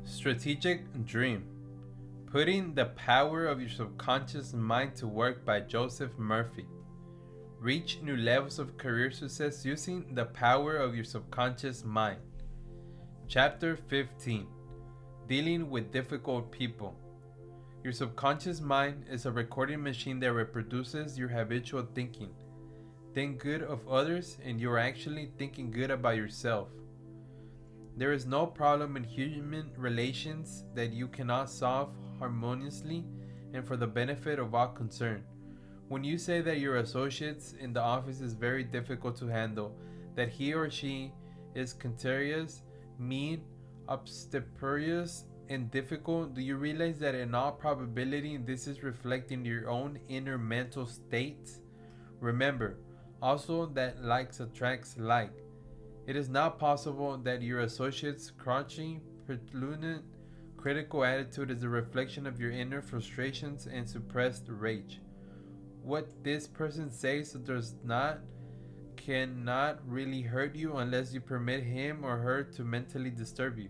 Strategic Dream: Putting the Power of Your Subconscious Mind to Work by Joseph Murphy. Reach new levels of career success using the power of your subconscious mind. Chapter 15: Dealing with Difficult People. Your subconscious mind is a recording machine that reproduces your habitual thinking. Think good of others, and you are actually thinking good about yourself. There is no problem in human relations that you cannot solve harmoniously and for the benefit of all concerned. When you say that your associates in the office is very difficult to handle, that he or she is cantankerous, mean, obstreperous, and difficult, do you realize that in all probability this is reflecting your own inner mental state? Remember also that likes attracts like. It is not possible that your associate's crouching, petulant, critical attitude is a reflection of your inner frustrations and suppressed rage. What this person says does not, cannot really hurt you unless you permit him or her to mentally disturb you.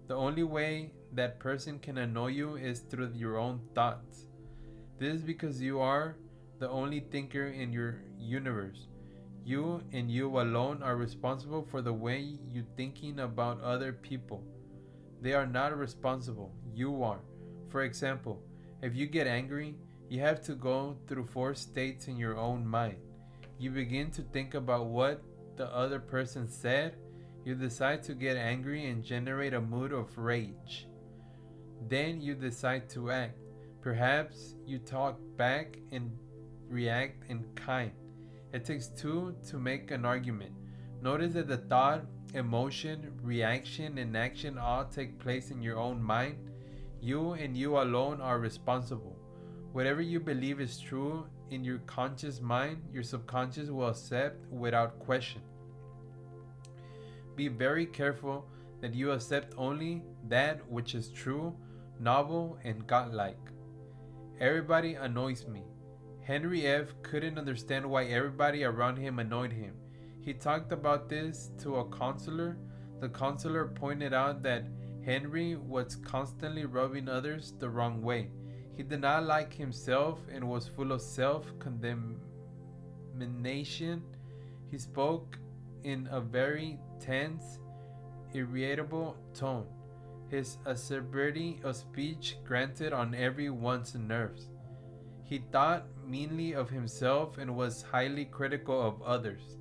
The only way that person can annoy you is through your own thoughts. This is because you are the only thinker in your universe. You and you alone are responsible for the way you thinking about other people. They are not responsible. You are. For example, if you get angry, you have to go through 4 states in your own mind. You begin to think about what the other person said. You decide to get angry and generate a mood of rage. Then you decide to act. Perhaps you talk back and react in kind. It takes 2 to make an argument. Notice that the thought, emotion, reaction, and action all take place in your own mind. You and you alone are responsible. Whatever you believe is true in your conscious mind, your subconscious will accept without question. Be very careful that you accept only that which is true, novel, and godlike. Everybody annoys me. Henry F. couldn't understand why everybody around him annoyed him. He talked about this to a counselor. The counselor pointed out that Henry was constantly rubbing others the wrong way. He did not like himself and was full of self-condemnation. He spoke in a very tense, irritable tone. His acerbity of speech grated on everyone's nerves. He thought meanly of himself and was highly critical of others.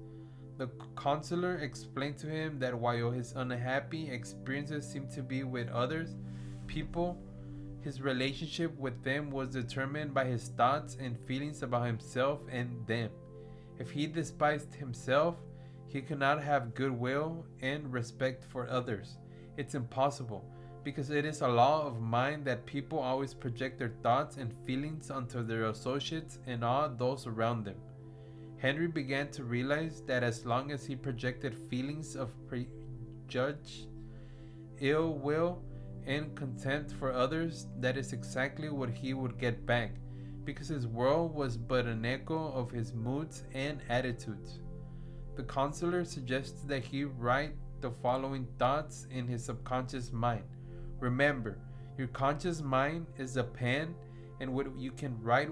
The counselor explained to him that while his unhappy experiences seemed to be with others people, his relationship with them was determined by his thoughts and feelings about himself and them. If he despised himself, he could not have goodwill and respect for others. It's impossible, because it is a law of mind that people always project their thoughts and feelings onto their associates and all those around them. Henry began to realize that as long as he projected feelings of prejudge, ill will, and contempt for others, that is exactly what he would get back, because his world was but an echo of his moods and attitudes. The counselor suggested that he write the following thoughts in his subconscious mind. Remember, your conscious mind is a pen, and you can write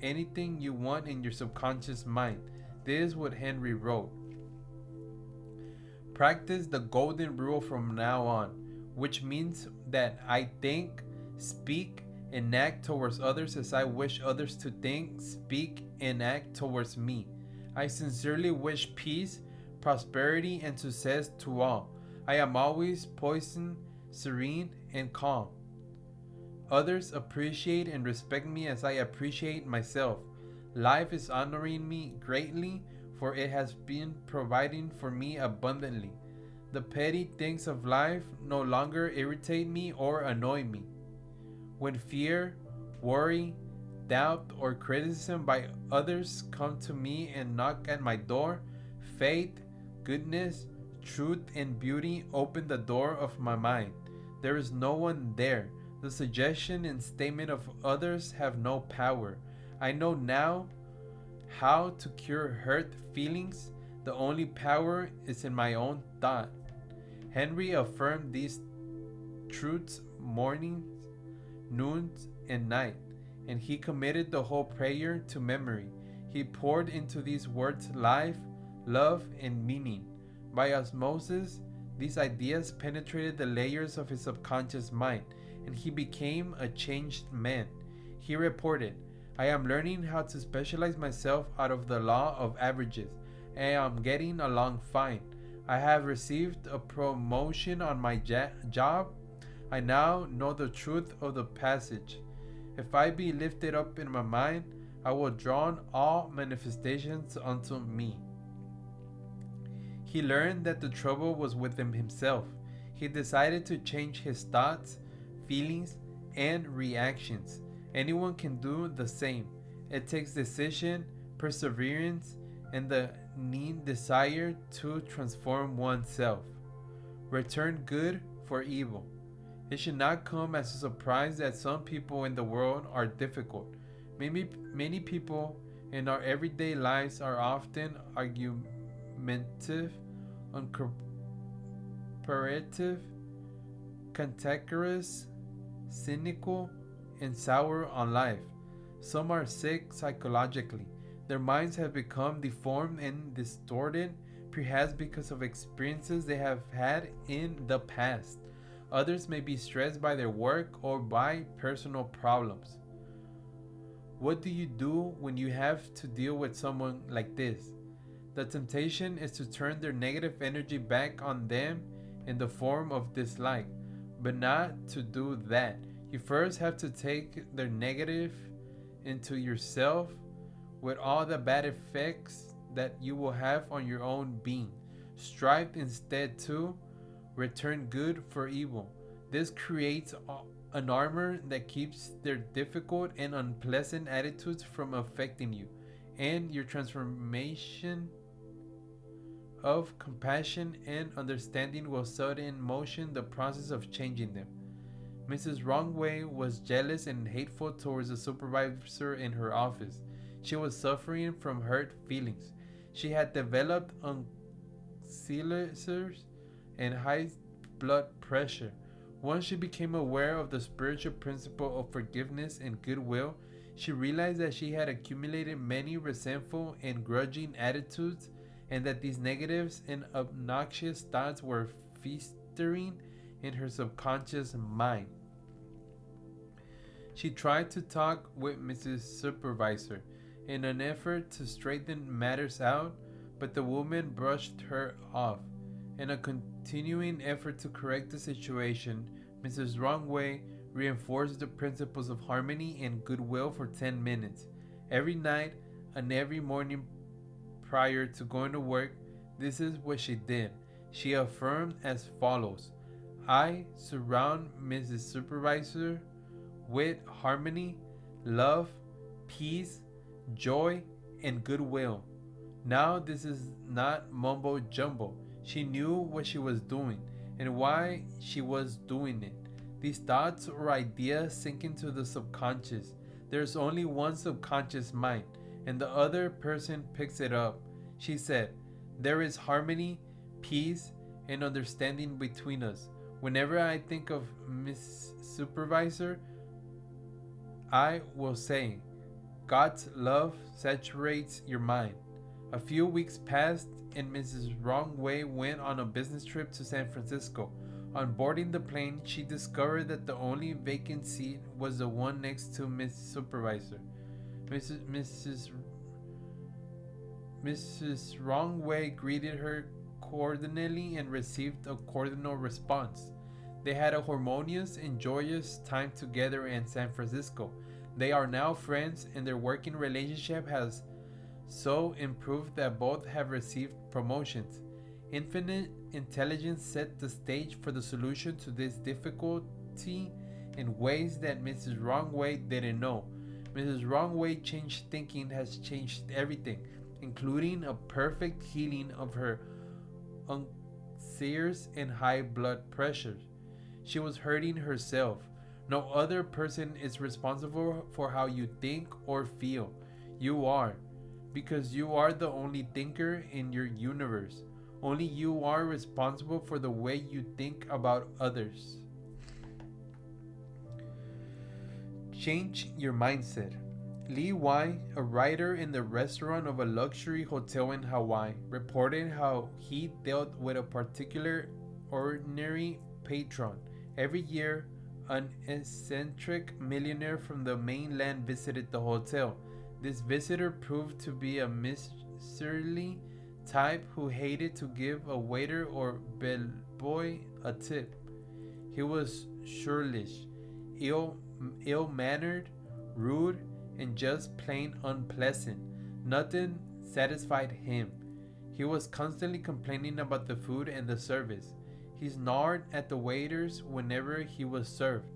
anything you want in your subconscious mind. This is what Henry wrote. Practice the golden rule from now on, which means that I think, speak, and act towards others as I wish others to think, speak, and act towards me. I sincerely wish peace, prosperity, and success to all. I am always poised, serene, and calm. Others appreciate and respect me as I appreciate myself. Life is honoring me greatly, for it has been providing for me abundantly. The petty things of life no longer irritate me or annoy me. When fear, worry, doubt, or criticism by others come to me and knock at my door, faith, goodness, truth, and beauty open the door of my mind. There is no one there. The suggestion and statement of others have no power. I know now how to cure hurt feelings. The only power is in my own thought. Henry affirmed these truths morning, noon, and night, and he committed the whole prayer to memory. He poured into these words life, love, and meaning. By osmosis, these ideas penetrated the layers of his subconscious mind, and he became a changed man. He reported, I am learning how to specialize myself out of the law of averages, and I am getting along fine. I have received a promotion on my job. I now know the truth of the passage. If I be lifted up in my mind, I will draw all manifestations unto me. He learned that the trouble was within himself. He decided to change his thoughts, feelings, and reactions. Anyone can do the same. It takes decision, perseverance, and the need desire to transform oneself. Return good for evil. It should not come as a surprise that some people in the world are difficult. Many people in our everyday lives are often argumentative, uncooperative, cantankerous, cynical, and sour on life. Some are sick psychologically. Their minds have become deformed and distorted, perhaps because of experiences they have had in the past. Others may be stressed by their work or by personal problems. What do you do when you have to deal with someone like this? The temptation is to turn their negative energy back on them in the form of dislike, but not to do that. You first have to take their negative into yourself with all the bad effects that you will have on your own being. Strive instead to return good for evil. This creates an armor that keeps their difficult and unpleasant attitudes from affecting you, and your transformation of compassion and understanding will set in motion the process of changing them. Mrs. Wrongway was jealous and hateful towards the supervisor in her office. She was suffering from hurt feelings. She had developed ulcers and high blood pressure. Once she became aware of the spiritual principle of forgiveness and goodwill, she realized that she had accumulated many resentful and grudging attitudes, and that these negatives and obnoxious thoughts were festering in her subconscious mind. She tried to talk with Mrs. Supervisor in an effort to straighten matters out, but the woman brushed her off. In a continuing effort to correct the situation, Mrs. Wrongway reinforced the principles of harmony and goodwill for 10 minutes. Every night and every morning prior to going to work, this is what she did. She affirmed as follows: I surround Mrs. Supervisor with harmony, love, peace, joy, and goodwill. Now this is not mumbo jumbo. She knew what she was doing and why she was doing it. These thoughts or ideas sink into the subconscious. There's only one subconscious mind, and the other person picks it up. She said, there is harmony, peace, and understanding between us. Whenever I think of Miss Supervisor, I will say, God's love saturates your mind. A few weeks passed, and Mrs. Wrongway went on a business trip to San Francisco. On boarding the plane, she discovered that the only vacant seat was the one next to Miss Supervisor. Mrs. Wrongway greeted her cordially and received a cordial response. They had a harmonious and joyous time together in San Francisco. They are now friends, and their working relationship has so improved that both have received promotions. Infinite intelligence set the stage for the solution to this difficulty in ways that Mrs. Wrongway didn't know. Mrs. Wrongway changed thinking has changed everything, including a perfect healing of her ulcers and high blood pressure. She was hurting herself. No other person is responsible for how you think or feel. You are, because you are the only thinker in your universe. Only you are responsible for the way you think about others. Change your mindset. Lee Wai, a writer in the restaurant of a luxury hotel in Hawaii, reported how he dealt with a particular ordinary patron. Every year, an eccentric millionaire from the mainland visited the hotel. This visitor proved to be a miserly type who hated to give a waiter or bellboy a tip. He was churlish, ill mannered, rude, and just plain unpleasant. Nothing satisfied him. He was constantly complaining about the food and the service. He snarled at the waiters whenever he was served.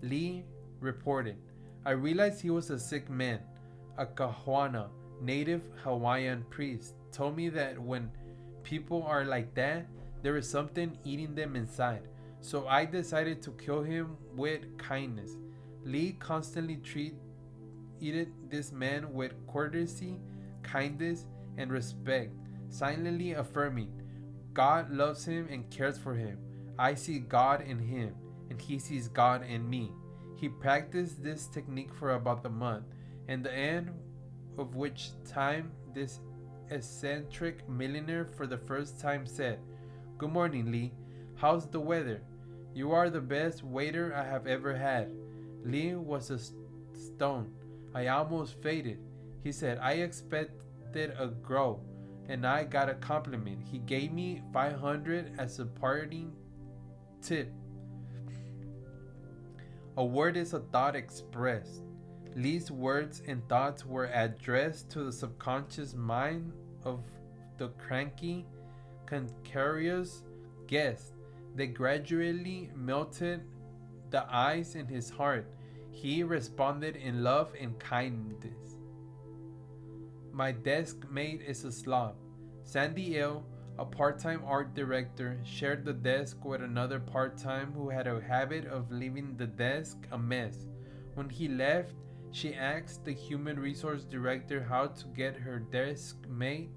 Lee reported, I realized he was a sick man. A Kahuana, native Hawaiian priest, told me that when people are like that, there is something eating them inside. So I decided to kill him with kindness. Lee constantly treated this man with courtesy, kindness, and respect, silently affirming, God loves him and cares for him. I see God in him, and he sees God in me. He practiced this technique for about a month, and the end of which time this eccentric millionaire for the first time said, Good morning, Lee. How's the weather? You are the best waiter I have ever had. Lee was a stone. I almost fainted. He said, I expected a grow, and I got a compliment. He gave me $500 as a parting tip. A word is a thought expressed. Lee's words and thoughts were addressed to the subconscious mind of the cranky, cantankerous guest. They gradually melted the ice in his heart. He responded in love and kindness. My desk mate is a slob. Sandy L., a part-time art director, shared the desk with another part-time who had a habit of leaving the desk a mess. When he left, she asked the human resource director how to get her desk mate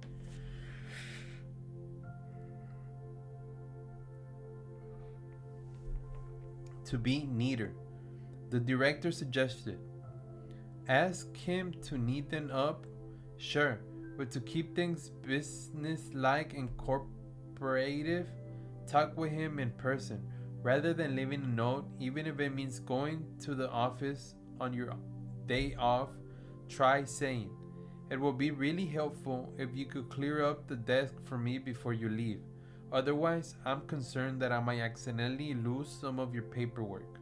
to be neater. The director suggested, ask him to neaten up, sure, but to keep things business-like and corporative, talk with him in person, rather than leaving a note, even if it means going to the office on your day off. Try saying, it will be really helpful if you could clear up the desk for me before you leave. Otherwise, I'm concerned that I might accidentally lose some of your paperwork.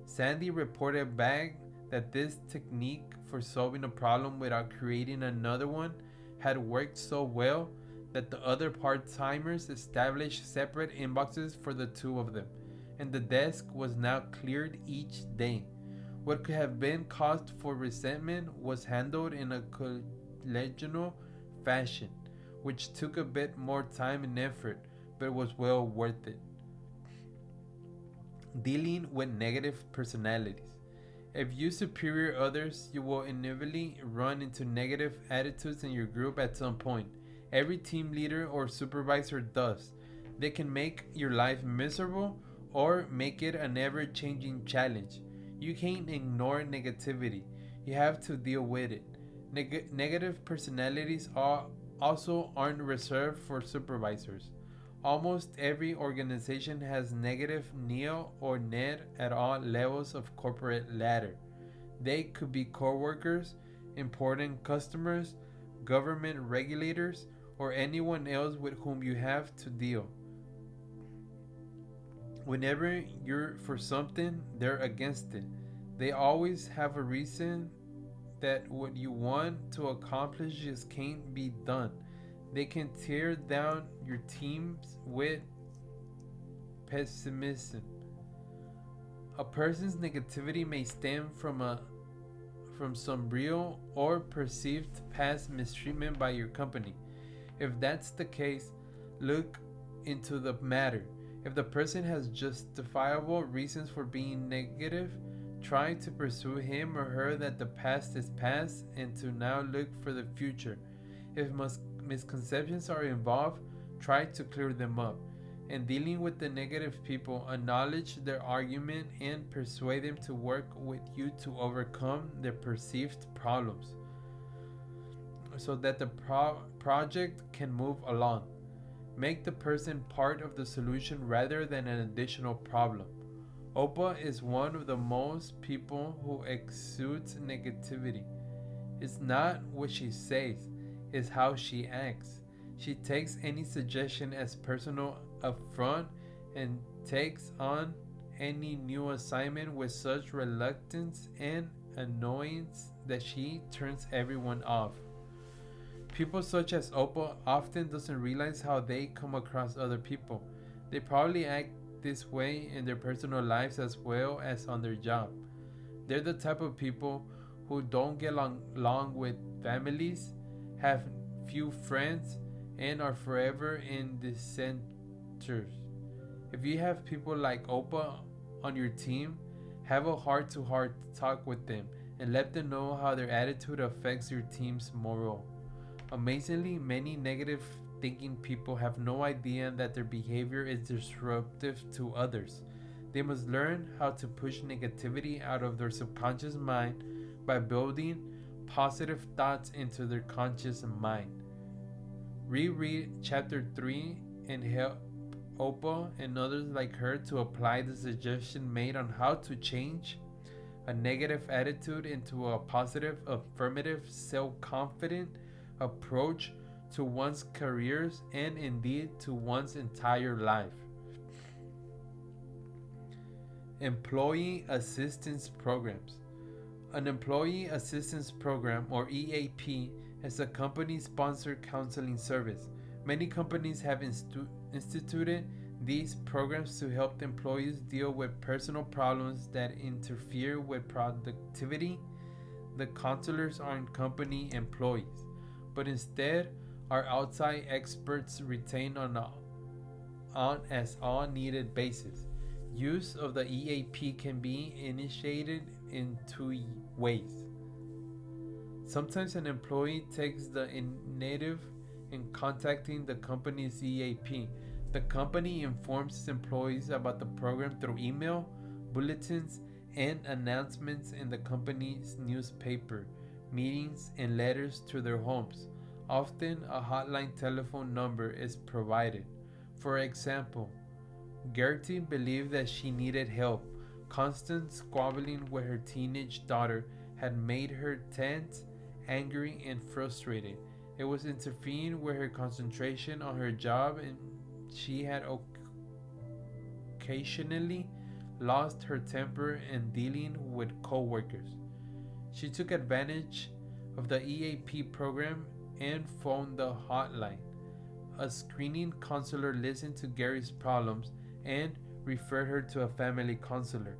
Sandy reported back that this technique for solving a problem without creating another one had worked so well that the other part-timers established separate inboxes for the two of them, and the desk was now cleared each day. What could have been cause for resentment was handled in a collegial fashion, which took a bit more time and effort, but was well worth it. Dealing with negative personalities. If you superior others, you will inevitably run into negative attitudes in your group at some point. Every team leader or supervisor does. They can make your life miserable or make it an ever-changing challenge. You can't ignore negativity. You have to deal with it. Negative personalities also aren't reserved for supervisors. Almost every organization has negative NEO or NED at all levels of corporate ladder. They could be coworkers, important customers, government regulators, or anyone else with whom you have to deal. Whenever you're for something, they're against it. They always have a reason that what you want to accomplish just can't be done. They can tear down your teams with pessimism. A person's negativity may stem from some real or perceived past mistreatment by your company. If that's the case, look into the matter. If the person has justifiable reasons for being negative, try to pursue him or her that the past is past and to now look for the future. If misconceptions are involved, try to clear them up. In dealing with the negative people, acknowledge their argument and persuade them to work with you to overcome their perceived problems so that the project can move along. Make the person part of the solution rather than an additional problem. Opa is one of the most people who exudes negativity. It's not what she says, it's how she acts. She takes any suggestion as personal affront and takes on any new assignment with such reluctance and annoyance that she turns everyone off. People such as Opal often doesn't realize how they come across other people. They probably act this way in their personal lives as well as on their job. They're the type of people who don't get along with families, have few friends, and are forever in dissenters. If you have people like Opa on your team, have a heart to heart talk with them and let them know how their attitude affects your team's morale. Amazingly, many negative thinking people have no idea that their behavior is disruptive to others. They must learn how to push negativity out of their subconscious mind by building positive thoughts into their conscious mind. Reread chapter 3 and help Opa and others like her to apply the suggestion made on how to change a negative attitude into a positive, affirmative, self confident approach to one's careers and indeed to one's entire life. Employee Assistance Programs. An Employee Assistance Program, or EAP, is a company sponsored counseling service. Many companies have instituted these programs to help employees deal with personal problems that interfere with productivity. The counselors aren't company employees, but instead are outside experts retained on as all needed basis. Use of the EAP can be initiated in two ways. Sometimes an employee takes the initiative in contacting the company's EAP. The company informs its employees about the program through email, bulletins, and announcements in the company's newspaper, meetings, and letters to their homes. Often, a hotline telephone number is provided. For example, Gertie believed that she needed help. Constant squabbling with her teenage daughter had made her tense, angry, and frustrated. It was interfering with her concentration on her job, and she had occasionally lost her temper in dealing with coworkers. She took advantage of the EAP program and phoned the hotline. A screening counselor listened to Gary's problems and referred her to a family counselor.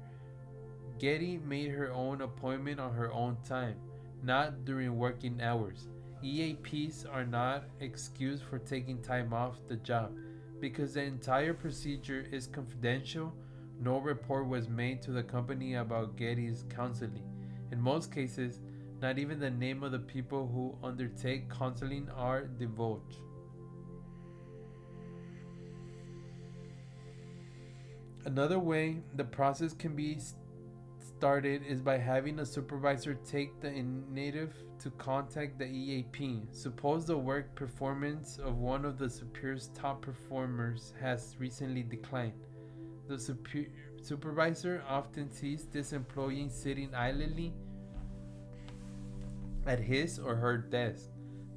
Getty made her own appointment on her own time, not during working hours. EAPs are not excused for taking time off the job. Because the entire procedure is confidential, no report was made to the company about Getty's counseling. In most cases, not even the name of the people who undertake counseling are divulged. Another way the process can be started is by having a supervisor take the initiative to contact the EAP. Suppose the work performance of one of the superior's top performers has recently declined. The supervisor often sees this employee sitting idly at his or her desk.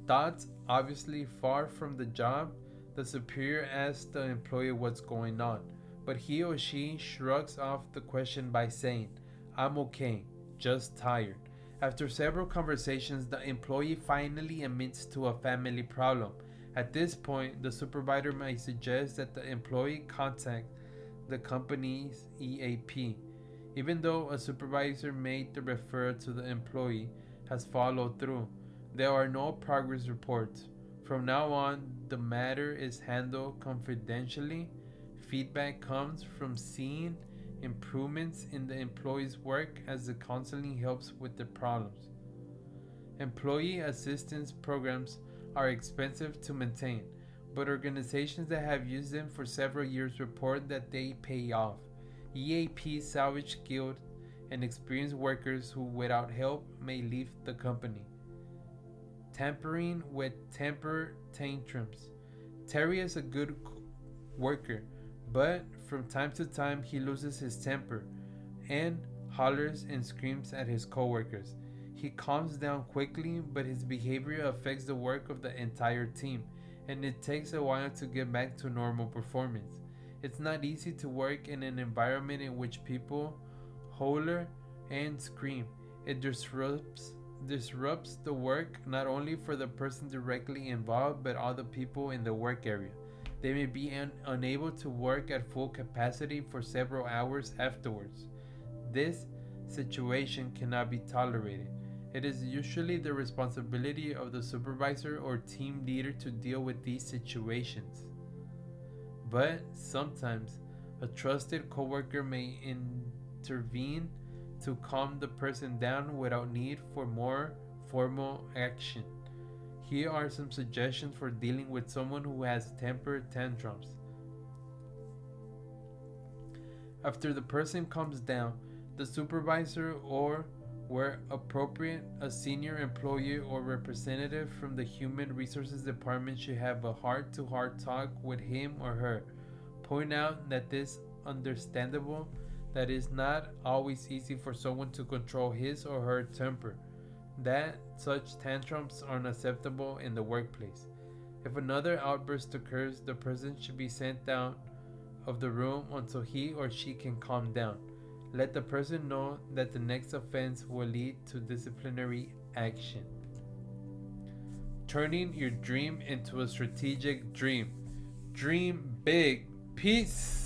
Thoughts obviously far from the job, the superior asks the employee what's going on, but he or she shrugs off the question by saying, "I'm okay, just tired." After several conversations, the employee finally admits to a family problem. At this point, the supervisor may suggest that the employee contact the company's EAP. Even though a supervisor made the referral to the employee has followed through, there are no progress reports. From now on, the matter is handled confidentially. Feedback comes from seeing improvements in the employee's work as the counseling helps with the problems. Employee assistance programs are expensive to maintain. but organizations that have used them for several years report that they pay off. EAP salvage skilled and experienced workers who, without help, may leave the company. Tampering with temper tantrums. Terry is a good worker, but from time to time he loses his temper and hollers and screams at his coworkers. He calms down quickly, but his behavior affects the work of the entire team, and it takes a while to get back to normal performance. It's not easy to work in an environment in which people holler and scream. It disrupts the work not only for the person directly involved but all the people in the work area. They may be unable to work at full capacity for several hours afterwards. This situation cannot be tolerated. It is usually the responsibility of the supervisor or team leader to deal with these situations. But sometimes a trusted coworker may intervene to calm the person down without need for more formal action. Here are some suggestions for dealing with someone who has temper tantrums. After the person calms down, the supervisor or, where appropriate, a senior employee or representative from the Human Resources Department should have a heart to heart talk with him or her. Point out that this understandable that it's not always easy for someone to control his or her temper, that such tantrums are unacceptable in the workplace. If another outburst occurs, the person should be sent out of the room until he or she can calm down. Let the person know that the next offense will lead to disciplinary action. Turning your dream into a strategic dream. Dream big. Peace.